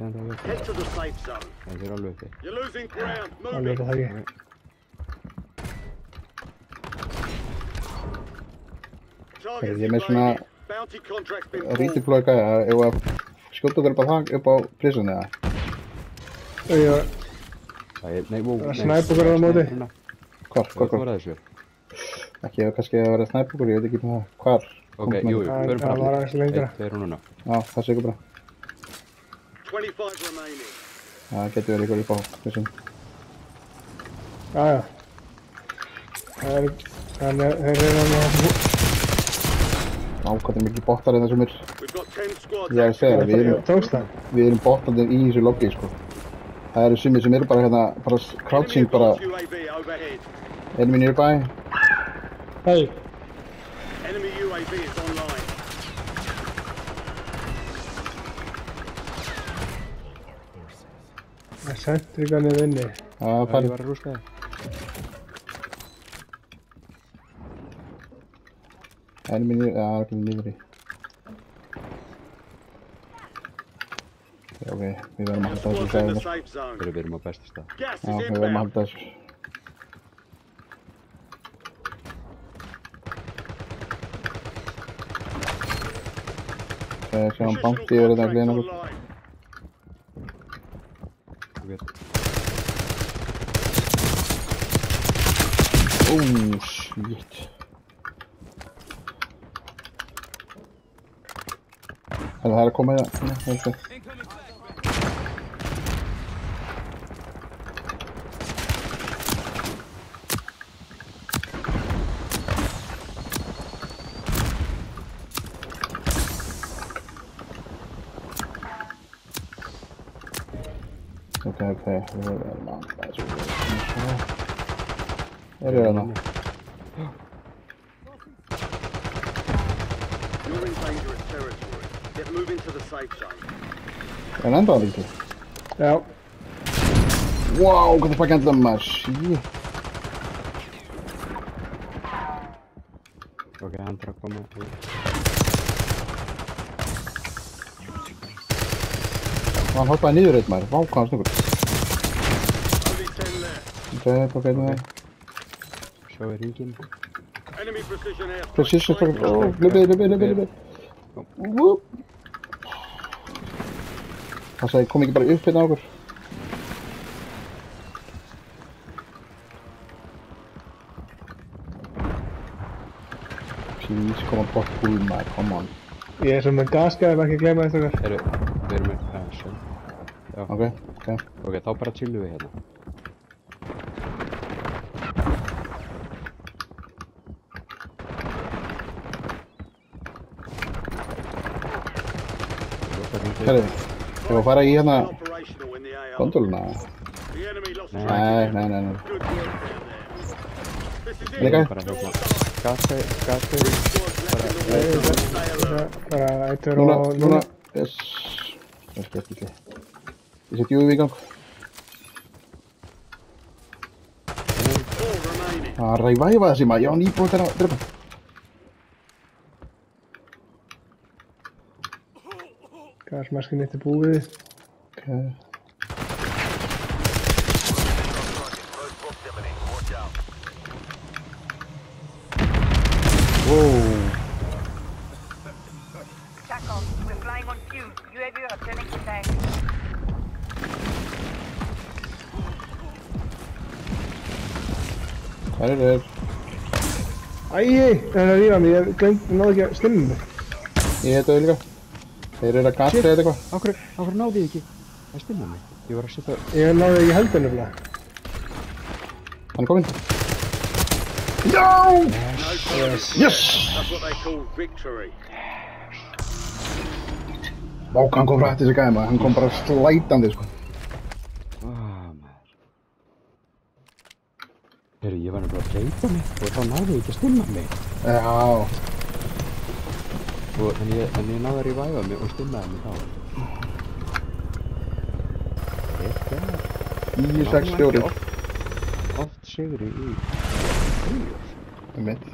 Head to the safe zone. Það er alveg uppi. You're losing ground. Move Alveg it. það ekki. Targets Ég er með svona evaded. Bounty contract's been pulled. rítiploy gæja, ef að skjóta okkur upp á það, upp á prisonið eða? Það er, nei, wow. Það snæpa okkur á móti. Hvar? Hvað var þessu? Ekki, kannski að vera snæpa okkur, ég veit ekki með það. Hvar? Ok, jú, förum Það var aðeins lengra. Þeir eru núna. Já, það sé ykkur bara. 25 remaining. Það getur verið ykkur upp á prison. Já. Þannig að þeir eru að Ákvæmlega mikið bottar en þessum er. We've got 10 squads. Ég segja það, tókst það. við erum bottarnir í þessu lobby, sko. Það eru sumir sem eru bara hérna, bara crouching, bara UAV overhead. enemy nearby. Hei. Enemy UAV is online. Það sendur ykkur niður inni. Já, Ég það var að rústa þið. enemy near, já, ekki niður í. Ok, við verðum að halda þessu Squads in the gæðum. safe zone. Við erum á bestu stað. Gas Já, is við verðum að inbound. halda þessu. Sjáum bounty yfir þetta hlýðin okkur. Online. Shit. Það er að koma í það. Ok, við verðum að halda þessu. Eru þarna? You're in dangerous territory. Get moving to the safe zone. En enda það ekki. Já. Wow, hvað það spækja enda maður. Shit. Ok, hann þarf að koma. Hann hoppaði niður eitt maður. Vá, hvað hann snöggur. Only 10 left. Ok, ok, það. Sjá við hringinn. Enemy precision air. Precision strike. Löpið. Whoop. Það sagði, kom ekki bara upp hérna á okkur. Please, come on, bot pool maður, come on. Ég er sem með gasgæðum, ekki gleyma þetta okkar. Við erum með, sjálf. Já. Ok. Ok, þá bara chillum við hérna. Herri, ég var að fara í hérna Operational in the AR. gondoluna. The enemy lost Nei. track. Nei. Good work down there. This is it. Líka? Bara hérna. Gasfeir. Squads left in the war zone. Stay alert. Bara eittur Núna. og Yes. Ég skal ekki. Ég set UAV í gang. 4 remaining. Það reviva þessi maður, ég var nýbúinn til að drepa. gasmaskin eitt er búið. Ok. Wow. Tackle, we're flying on fuse. UAV returning to tank. Hvar eru þeir? Æi, það er að rífa mig, ég náðu ekki að stimma mig. Ég heit þau líka. Þeir eru að gasa eða eitthvað. Akkur náði ég ekki að stimma mig. Ég var að setja... Ég náðu ekki heldur nefnilega. Hann er kominn. Já! Yes. That's what they call victory. Vák, hann kom rætt þessi gæði maður. Hann kom bara slætandi, sko. Maður. Heyrðu, ég var nefnilega að hleypa mig og þá náði ég ekki að stimma mig. Já. En ég náði að reviva mig og stimmaði mig þá. Í 6-4. Oft sigri í 3. Mitt.